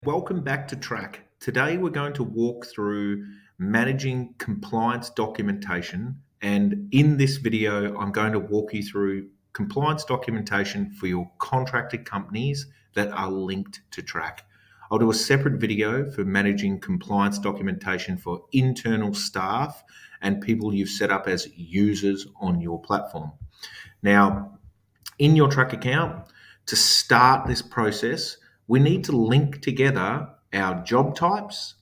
Welcome back to Trak. Today we're going to walk through managing compliance documentation, and in this video I'm going to walk you through compliance documentation for your contracted companies that are linked to Trak. I'll do a separate video for managing compliance documentation for internal staff and people you've set up as users on your platform. Now, in your Trak account, to start this process, we need to link together our job types,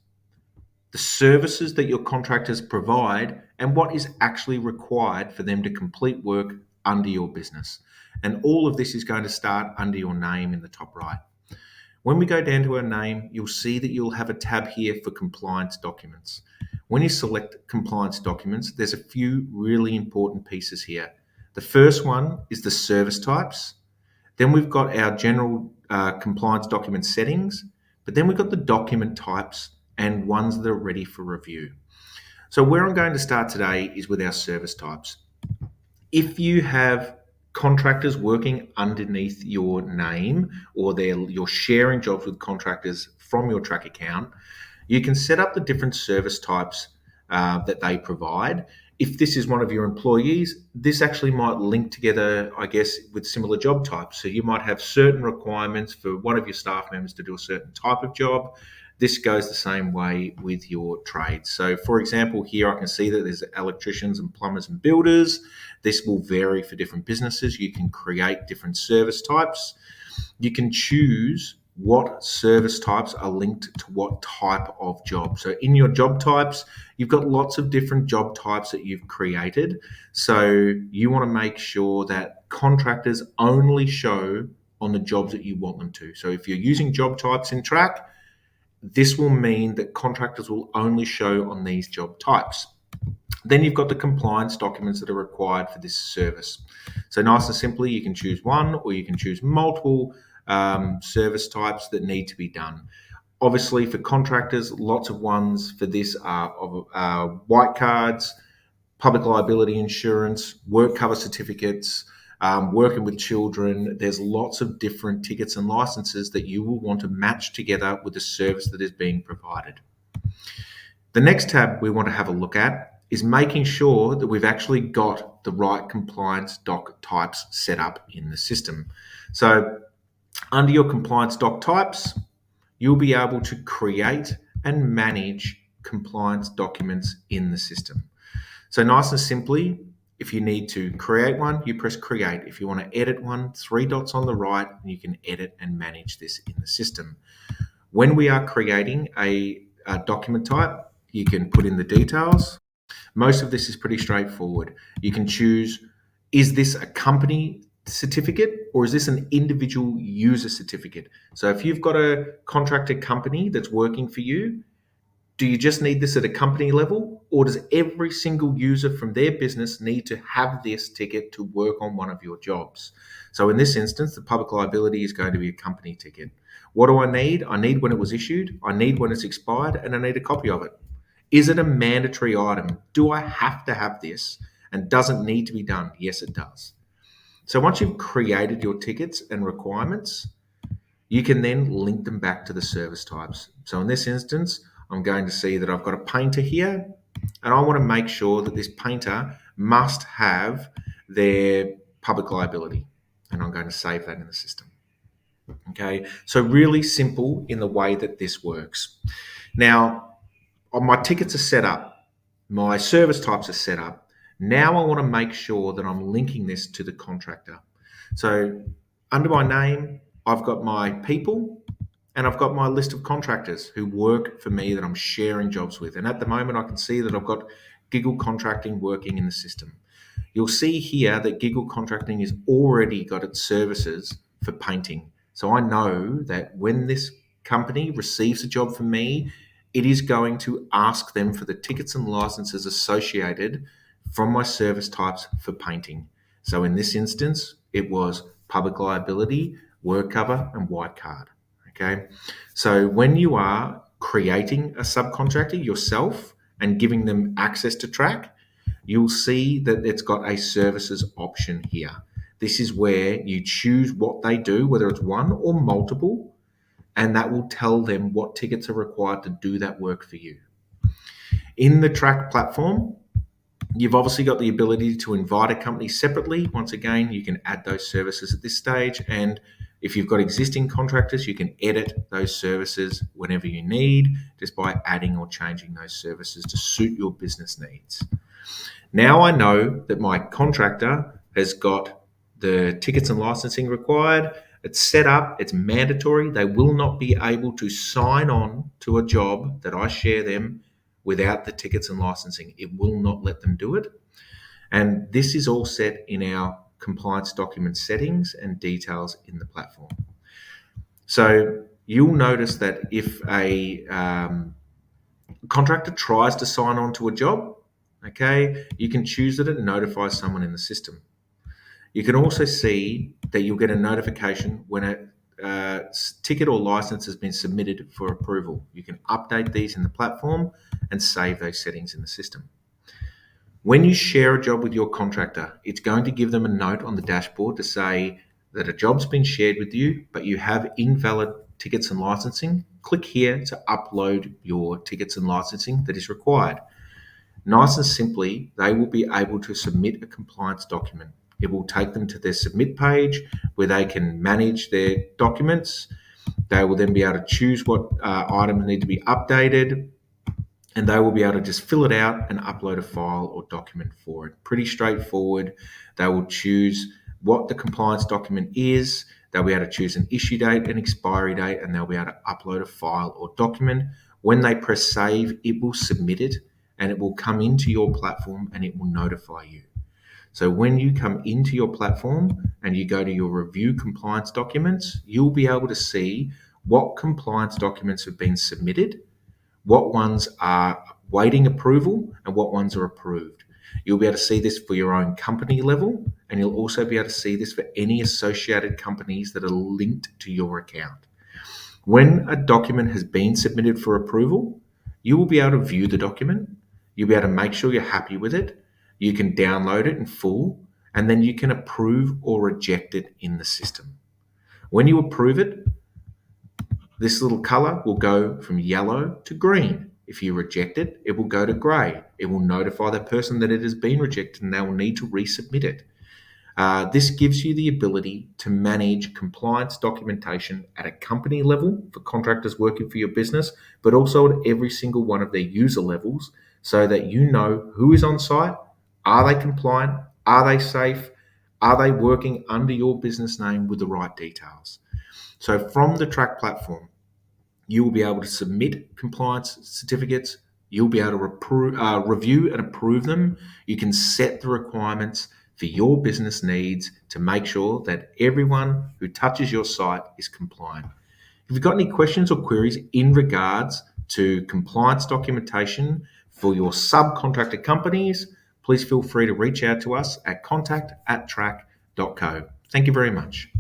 the services that your contractors provide, and what is actually required for them to complete work under your business. And all of this is going to start under your name in the top right. When we go down to our name, you'll see that you'll have a tab here for compliance documents. When you select compliance documents, there's a few really important pieces here. The first one is the service types. Then we've got our general compliance document settings, but then we've got the document types and ones that are ready for review. So where I'm going to start today is with our service types. If you have contractors working underneath your name or you're sharing jobs with contractors from your Trak account, you can set up the different service types that they provide. If this is one of your employees, this actually might link together, I guess, with similar job types. So you might have certain requirements for one of your staff members to do a certain type of job. This goes the same way with your trades. So for example, here I can see that there's electricians and plumbers and builders. This will vary for different businesses. You can create different service types. You can choose what service types are linked to what type of job. So in your job types, you've got lots of different job types that you've created. So you want to make sure that contractors only show on the jobs that you want them to. So if you're using job types in Trak, this will mean that contractors will only show on these job types. Then you've got the compliance documents that are required for this service. So nice and simply, you can choose one or you can choose multiple service types that need to be done. Obviously, for contractors, lots of ones for this are white cards, public liability insurance, work cover certificates, working with children. There's lots of different tickets and licenses that you will want to match together with the service that is being provided. The next tab we want to have a look at is making sure that we've actually got the right compliance doc types set up in the system. So under your compliance doc types, you'll be able to create and manage compliance documents in the system. So nice and simply, if you need to create one, you press create. If you want to edit one, 3 dots on the right, and you can edit and manage this in the system. When we are creating a document type, you can put in the details. Most of this is pretty straightforward. You can choose, is this a company certificate or is this an individual user certificate? So if you've got a contracted company that's working for you, do you just need this at a company level, or does every single user from their business need to have this ticket to work on one of your jobs? So in this instance, the public liability is going to be a company ticket. What do I need? I need when it was issued, I need when it's expired, and I need a copy of it. Is it a mandatory item? Do I have to have this? And does it need to be done? Yes, it does. So once you've created your tickets and requirements, you can then link them back to the service types. So in this instance, I'm going to see that I've got a painter here, and I want to make sure that this painter must have their public liability, and I'm going to save that in the system. Okay, so really simple in the way that this works. Now, my tickets are set up, my service types are set up. Now I want to make sure that I'm linking this to the contractor. So under my name, I've got my people and I've got my list of contractors who work for me that I'm sharing jobs with. And at the moment, I can see that I've got Giggle Contracting working in the system. You'll see here that Giggle Contracting has already got its services for painting. So I know that when this company receives a job from me, it is going to ask them for the tickets and licenses associated from my service types for painting. So in this instance, it was public liability, work cover, and white card. Okay. So when you are creating a subcontractor yourself and giving them access to Trak, you'll see that it's got a services option here. This is where you choose what they do, whether it's one or multiple. and that will tell them what tickets are required to do that work for you. In the Trak platform, you've obviously got the ability to invite a company separately. Once again, you can add those services at this stage. And if you've got existing contractors, you can edit those services whenever you need, just by adding or changing those services to suit your business needs. Now I know that my contractor has got the tickets and licensing required. It's set up, it's mandatory. They will not be able to sign on to a job that I share them without the tickets and licensing. It will not let them do it. And this is all set in our compliance document settings and details in the platform. So you'll notice that if a contractor tries to sign on to a job, okay, you can choose that it notifies someone in the system. You can also see that you'll get a notification when a ticket or license has been submitted for approval. You can update these in the platform and save those settings in the system. When you share a job with your contractor, it's going to give them a note on the dashboard to say that a job's been shared with you, but you have invalid tickets and licensing. Click here to upload your tickets and licensing that is required. Nice and simply, they will be able to submit a compliance document. It will take them to their submit page where they can manage their documents. They will then be able to choose what items need to be updated, and they will be able to just fill it out and upload a file or document for it. Pretty straightforward. They will choose what the compliance document is. They'll be able to choose an issue date, an expiry date, and they'll be able to upload a file or document. When they press save, it will submit it and it will come into your platform and it will notify you. So when you come into your platform and you go to your review compliance documents, you'll be able to see what compliance documents have been submitted, what ones are waiting approval, and what ones are approved. You'll be able to see this for your own company level, and you'll also be able to see this for any associated companies that are linked to your account. When a document has been submitted for approval, you will be able to view the document. You'll be able to make sure you're happy with it. You can download it in full, and then you can approve or reject it in the system. When you approve it, this little color will go from yellow to green. If you reject it, it will go to gray. It will notify the person that it has been rejected and they will need to resubmit it. This gives you the ability to manage compliance documentation at a company level for contractors working for your business, but also at every single one of their user levels so that you know who is on site. Are they compliant? Are they safe? Are they working under your business name with the right details? So from the Trak platform, you will be able to submit compliance certificates. You'll be able to review and approve them. You can set the requirements for your business needs to make sure that everyone who touches your site is compliant. If you've got any questions or queries in regards to compliance documentation for your subcontractor companies, please feel free to reach out to us at contact@trak.co. Thank you very much.